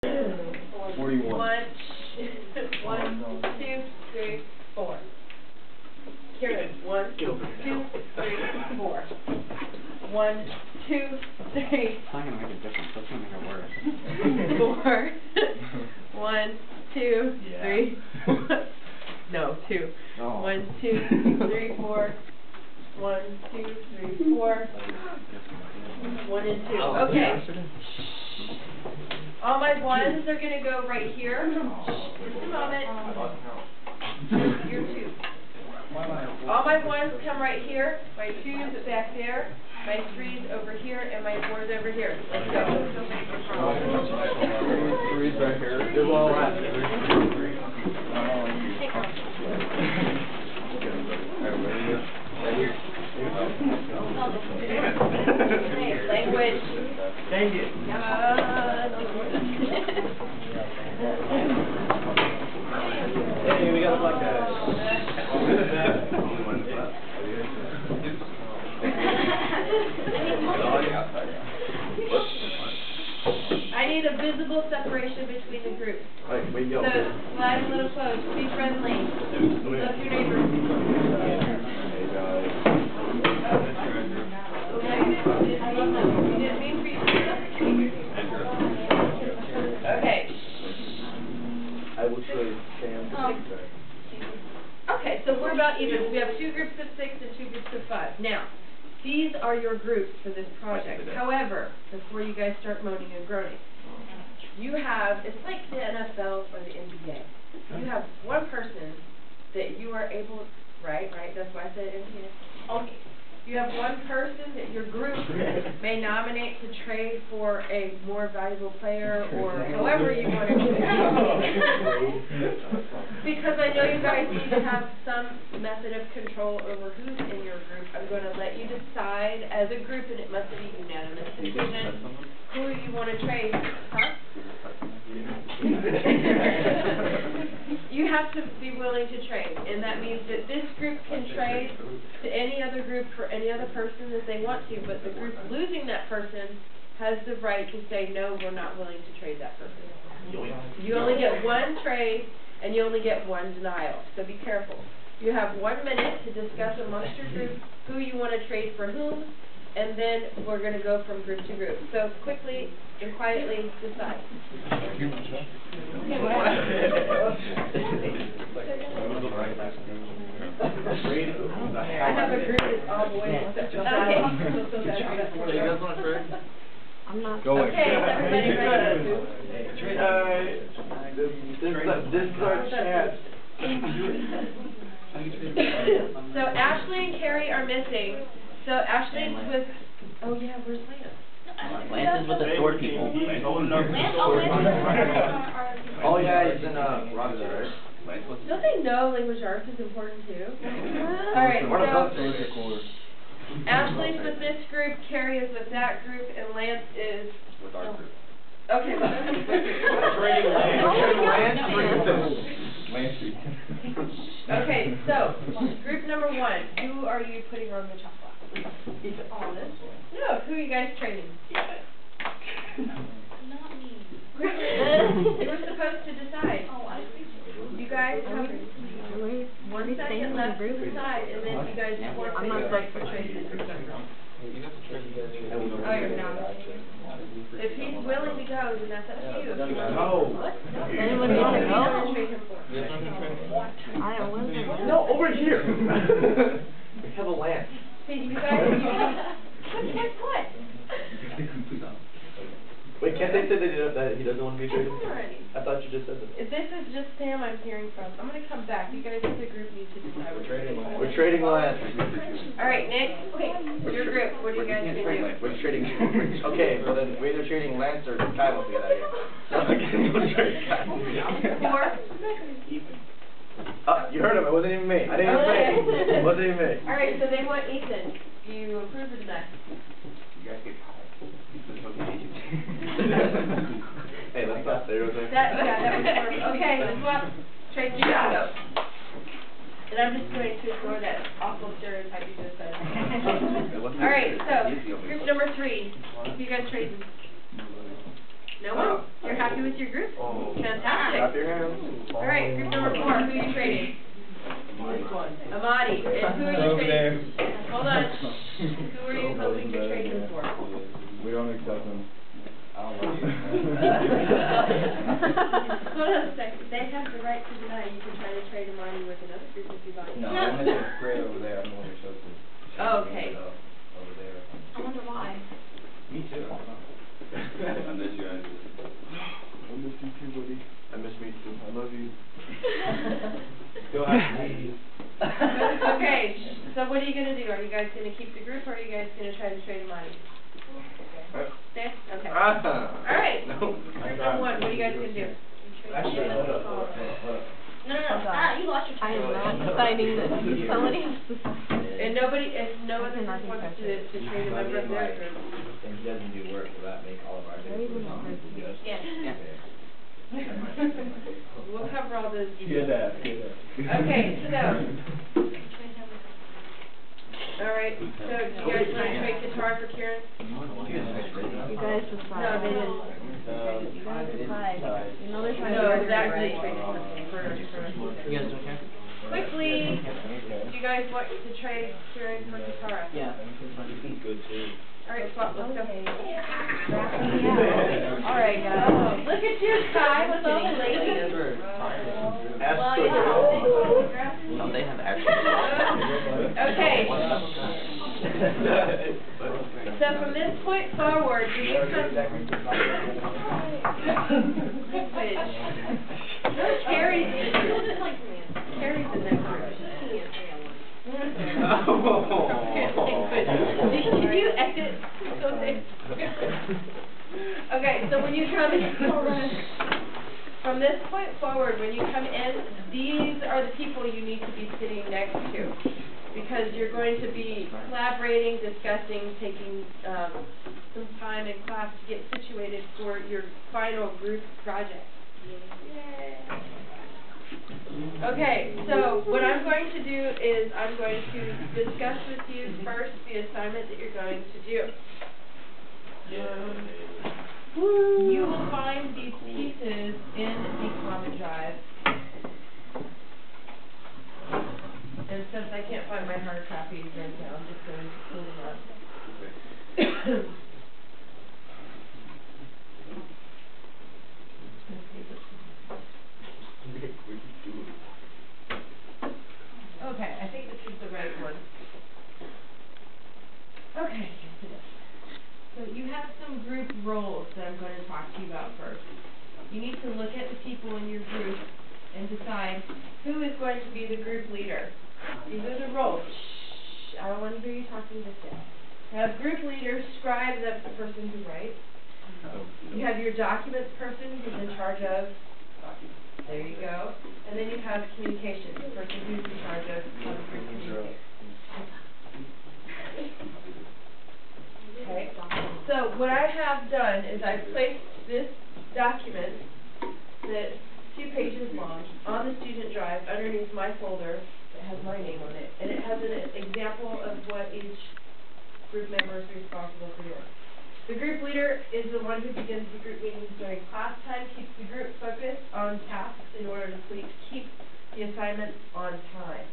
41. One, two, three, four. Kieran, 1, 2, 3, 4. 1, 2, 3. It's not gonna make a difference. That's gonna make it worse. 4. 1, 2, 3, 4. No, 2. Oh. 1, 2, 3, 4. 1, 2, 3, 4. 1 and 2. Okay. All my ones are gonna go right here. Just a moment. You're 2. All my ones come right here. My 2's back there. My 3's over here, and my 4's over here. Let's go. 3's right here. There's all that. Language. Thank you. Hey, we got a black guy. I need a visible separation between the groups. Right, we go. So slide a little close. Be friendly. Love your neighbors. Hey guys. You didn't mean for you to do that. Okay. I will trade Sam. Okay, so we're about even. We have 2 groups of 6 and 2 groups of 5. Now, these are your groups for this project. However, before you guys start moaning and groaning, you have, it's like the NFL or the NBA. You have one person that you are able, right, that's why I said NBA. Okay. You have one person that your group may nominate to trade for a more valuable player or however you want to do it. Because I know you guys need to have some method of control over who's in your group. I'm going to let you decide as a group, and it must be unanimous decision, who you want to trade. Huh? You have to be willing to trade, and that means that this group can trade to any other group for any other person that they want to, but the group losing that person has the right to say, no, we're not willing to trade that person. You only get 1 trade, and you only get 1 denial, so be careful. You have 1 minute to discuss amongst your group who you want to trade for whom, and then we're going to go from group to group. So quickly and quietly decide. I have a group that's all boys. You guys want to trade? I'm not. Go okay, is everybody ready? This is our chance. So Ashley and Carrie are missing. So Ashley's with, oh yeah, where's Lance? Lance is with the sword people. Oh yeah, he's in Rocky, right? Don't they know language arts is important too? Alright, so Ashley's with this group, Carrie is with that group, and Lance is with our group. Okay, with our Lance. Okay, so group number 1, who are you putting on the top block? Honest? No, who are you guys trading? Not me. You were supposed to decide. Oh, I see. You guys have 1 second left to decide, and then you guys forfeit your right for trading. Oh, you're not. If he's willing to go, then that's up to you. No. Anyone want to go? Trade him for. I wasn't. No, over here. We have a Lance. See, you guys what? Wait, can't they say that he doesn't want to be traded? Already. I thought you just said that. If this is just Sam I'm hearing from, I'm going to come back. You guys as a group need to decide. We're trading Lance. Alright, Nick, your group, what do you guys do? We're trading. Okay, well then we're either trading Lance or Kai wants to get out of here. No, we'll trade Kai. 4? You heard him. It wasn't even me. I didn't even say it. It wasn't even me. Alright, so they want Ethan. Do you approve or deny? You guys get Kai. Hey, let's not stay right there. That was more. Okay, let's swap. Trade you go. And I'm just going to ignore that awful stereotype you just said. Alright, so, group number 3. You guys trade. No one? You're happy with your group? Oh. Fantastic. Clap your hands. All right, group number 4, who are you trading? Amadi. And who are you trading? Hold on. Who are you hoping to trade him for? We don't accept them. Hold on a second. They have the right to deny. You can try to trade Amadi with another group if you like. No, I'm in the grade over there. I'm the one who chose to. Okay. Over there. I wonder why. Me too. I miss you, Andrew. I miss you too, buddy. I miss me too. I love you. Still have me. Okay, so what are you going to do? Are you guys going to keep the group, or are you guys going to try to trade Amadi? Stay? Okay. All right. No. Group number 1, what are you guys going to do? Actually, hold up. No, you lost your I time. am not deciding this. Somebody has to decide. And nobody, if no other group wants to trade a member of their group. And he doesn't do work, will that make all of our days? Yes. Yes. Yeah. We'll cover all those Good details. that, good that. Okay, so. All right, so do you guys want to trade guitar for Kieran? You guys decide. No, they didn't. You guys decide. You know there's No, exactly. For You guys don't care? quickly, do you guys want to trade Kieran for guitar? Yeah. Good too. All right, swap, let's go. All right, guys. Oh, look at you, Kai, with all the ladies. Ask Well, for yeah. No, they have actually. Okay. So from this point forward, when you come. No, Carrie's in that group. Did you exit? Okay, so when you come in, from this point forward, when you come in, these are the people you need to be sitting next to, because you're going to be collaborating, discussing, taking some time in class to get situated for your final group project. Yay. Okay, so what I'm going to do is I'm going to discuss with you first the assignment that you're going to do. You will find these pieces in the Common Drive. And since I can't find my hard copies right now, I'm just going to pull them up. Okay, I think this is the right one. Okay, yes it is. So you have some group roles that I'm going to talk to you about first. You need to look at the people in your group and decide who is going to be the group leader. These are the roles. Shh, I don't want to hear you talking just yet. You have group leader, scribe, that's the person who writes. You have your documents person who's in charge of, there you go. And then you have communication, the person who's in charge of how the group communicates. Okay, so what I have done is I've placed this document that's 2 pages long on the student drive underneath my folder that has my name on it. And it has an example of what each group member is responsible for doing. The group leader is the one who begins the group meetings during class time, keeps the group focused on tasks in order to keep the assignments on time.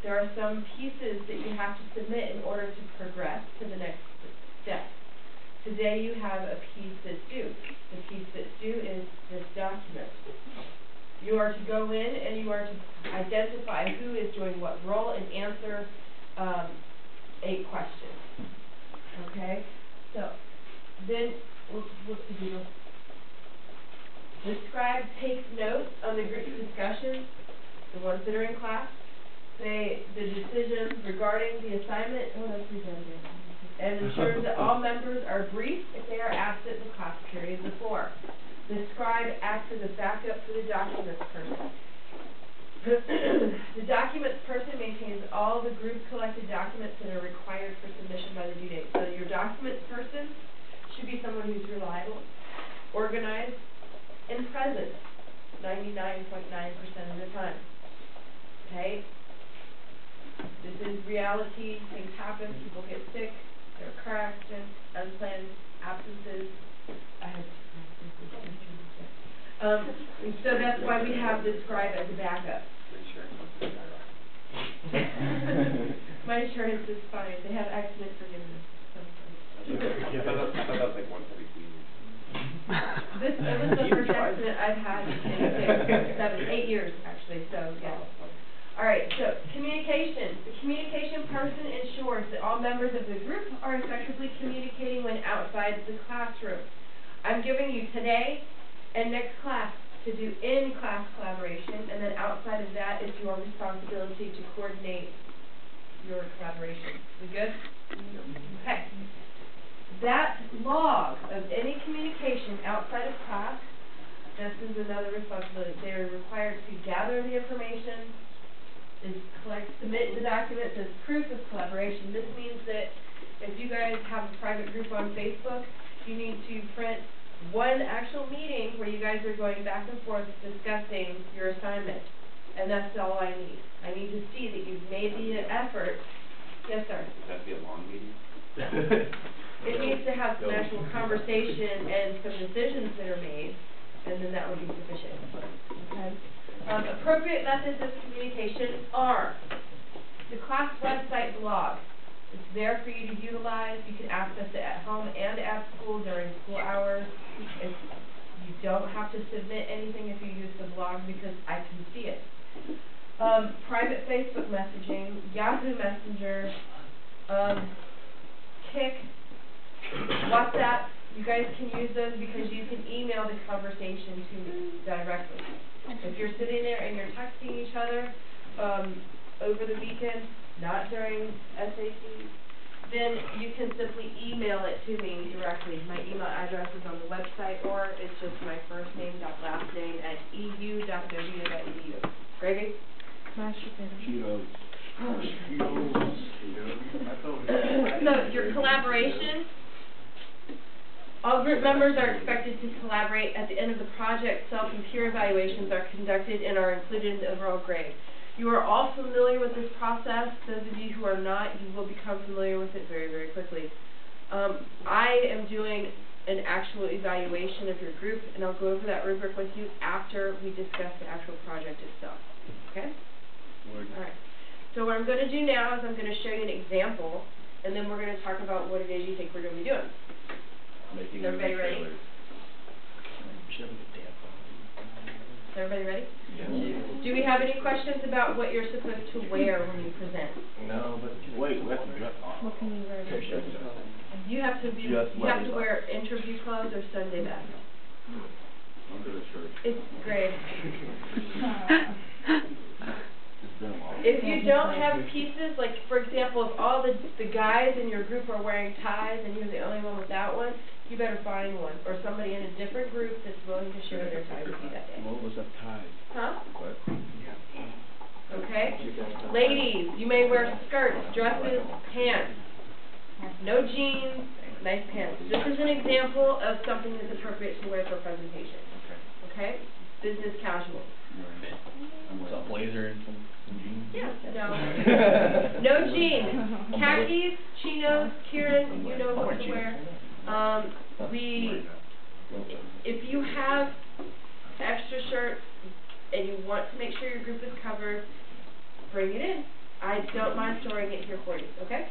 There are some pieces that you have to submit in order to progress to the next step. Today you have a piece that's due. The piece that's due is this document. You are to go in and you are to identify who is doing what role and answer 8 questions. Okay? So, then, what's the deal? The scribe takes notes on the group discussions, the ones that are in class, the decisions regarding the assignment, that's redundant, and ensures that all members are briefed if they are absent in the class period before. The scribe acts as a backup for the documents person. The documents person maintains all the group collected documents that are required for submission by the due date. So your documents person should be someone who's reliable, organized, and present 99.9% of the time. Okay? This is reality. Things happen. People get sick. There are car accidents, unplanned absences, I had so that's why we have the scribe as a backup. My insurance is fine. They have accident forgiveness. I thought that was like once every 2 years. It was the first accident I've had in 8 years, actually, so, yeah. All right, so communication. The communication person ensures that all members of the group are effectively communicating when outside the classroom. I'm giving you today and next class to do in-class collaboration, and then outside of that, it's your responsibility to coordinate your collaboration. We good? Okay. That log of any communication outside of class, this is another responsibility. They are required to gather the information, submit the documents as proof of collaboration. This means that if you guys have a private group on Facebook, you need to print one actual meeting where you guys are going back and forth discussing your assignment. And that's all I need. I need to see that you've made the effort. Yes, sir? Does that be a long meeting? It needs to have some actual conversation and some decisions that are made, and then that would be sufficient. Okay? Appropriate methods of communication are the class website blog. It's there for you to utilize. You can access it at home and at school during school hours. You don't have to submit anything if you use the blog because I can see it. Private Facebook messaging, Yahoo Messenger, Kik, WhatsApp. You guys can use those because you can email the conversation to me directly. If you're sitting there and you're texting each other over the weekend, not during SAT, then you can simply email it to me directly. My email address is on the website, or it's just my first name dot last name at eu.wu.edu. Gravy? Mashed potatoes. Cheetos. So your collaboration, all group members are expected to collaborate at the end of the project. Self and peer evaluations are conducted and are included in the overall grade. You are all familiar with this process. Those of you who are not, you will become familiar with it very, very quickly. I am doing an actual evaluation of your group, and I'll go over that rubric with you after we discuss the actual project itself. Okay? All right. So what I'm going to do now is I'm going to show you an example, and then we're going to talk about what it is you think we're going to be doing. Is everybody ready? Is everybody ready? Yeah. Do we have any questions about what you're supposed to wear when you present? No, but wait, we have to dress off. What can you wear? You have to wear interview clothes or Sunday best. Under the shirt. It's great. It's been a while. If you don't have pieces, like for example, if all the guys in your group are wearing ties and you're the only one without one, you better find one, or somebody in a different group that's willing to share their tie with you that day. What was that tie? Huh? What? Okay? Ladies, you may wear skirts, dresses, pants. No jeans, nice pants. This is an example of something that's appropriate to wear for a presentation. Okay? Business casual. A blazer and some jeans? Yeah, no. No jeans. Khakis, chinos, Kieran, you know what to wear. If you have extra shirts and you want to make sure your group is covered, bring it in. I don't mind storing it here for you, okay?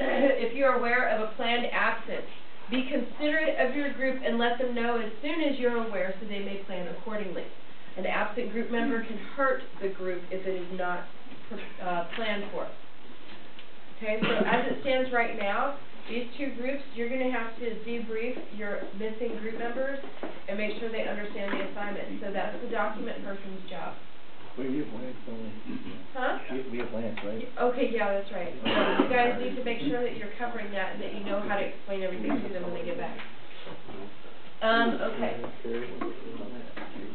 If you're aware of a planned absence, be considerate of your group and let them know as soon as you're aware so they may plan accordingly. An absent group member can hurt the group if it is not planned for. Okay, so as it stands right now, these two groups, you're going to have to debrief your missing group members and make sure they understand the assignment. So that's the document person's job. Wait, we have Lance, don't we? Huh? We have Lance, right? Okay, yeah, that's right. So you guys need to make sure that you're covering that and that you know how to explain everything to them when they get back. Okay.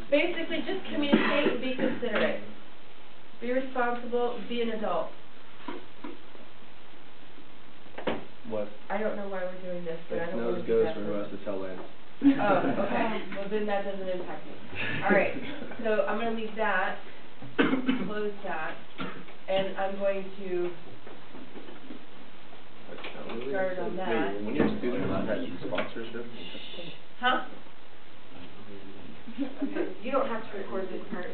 Basically, just communicate and be considerate. Be responsible, be an adult. What? I don't know why we're doing this, but I don't want to do goes that. for who has to tell Lance. Oh, okay. Well, then that doesn't impact me. All right. So I'm going to leave that, close that, and I'm going to started on that. When you're a student, not that sponsorship. Huh? Okay, you don't have to record this part.